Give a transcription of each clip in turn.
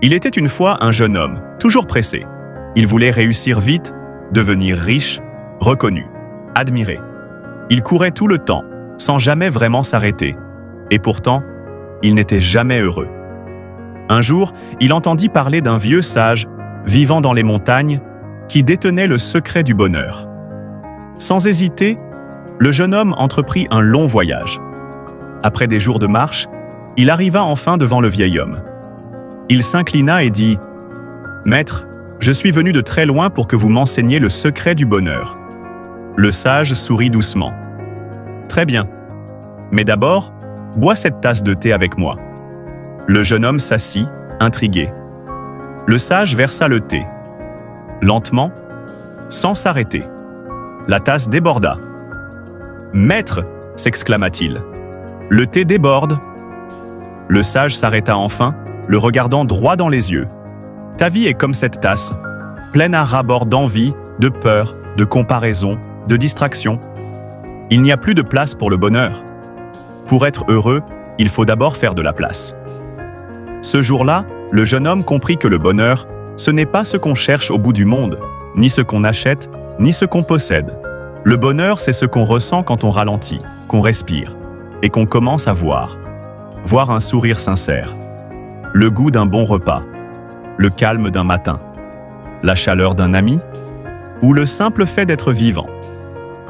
Il était une fois un jeune homme, toujours pressé. Il voulait réussir vite, devenir riche, reconnu, admiré. Il courait tout le temps, sans jamais vraiment s'arrêter. Et pourtant, il n'était jamais heureux. Un jour, il entendit parler d'un vieux sage, vivant dans les montagnes, qui détenait le secret du bonheur. Sans hésiter, le jeune homme entreprit un long voyage. Après des jours de marche, il arriva enfin devant le vieil homme. Il s'inclina et dit « Maître, je suis venu de très loin pour que vous m'enseigniez le secret du bonheur. » Le sage sourit doucement. « Très bien. Mais d'abord, bois cette tasse de thé avec moi. » Le jeune homme s'assit, intrigué. Le sage versa le thé. Lentement, sans s'arrêter. La tasse déborda. « Maître !» s'exclama-t-il. « Le thé déborde !» Le sage s'arrêta enfin, le regardant droit dans les yeux. « Ta vie est comme cette tasse, pleine à ras-bord d'envie, de peur, de comparaison, de distraction. Il n'y a plus de place pour le bonheur. Pour être heureux, il faut d'abord faire de la place. » Ce jour-là, le jeune homme comprit que le bonheur, ce n'est pas ce qu'on cherche au bout du monde, ni ce qu'on achète, ni ce qu'on possède. Le bonheur, c'est ce qu'on ressent quand on ralentit, qu'on respire, et qu'on commence à voir. Voir un sourire sincère, le goût d'un bon repas, le calme d'un matin, la chaleur d'un ami, ou le simple fait d'être vivant.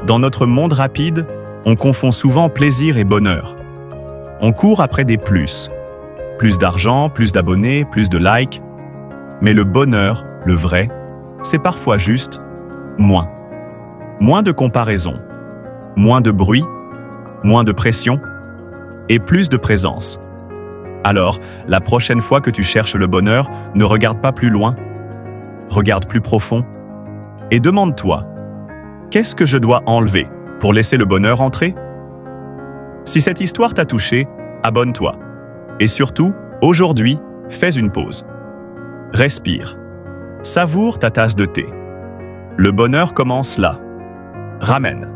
Dans notre monde rapide, on confond souvent plaisir et bonheur. On court après des plus. Plus d'argent, plus d'abonnés, plus de likes. Mais le bonheur, le vrai, c'est parfois juste moins. Moins de comparaison, moins de bruit, moins de pression et plus de présence. Alors, la prochaine fois que tu cherches le bonheur, ne regarde pas plus loin, regarde plus profond et demande-toi, qu'est-ce que je dois enlever pour laisser le bonheur entrer? Si cette histoire t'a touché, abonne-toi. Et surtout, aujourd'hui, fais une pause. Respire. Savoure ta tasse de thé. Le bonheur commence là. Ramène.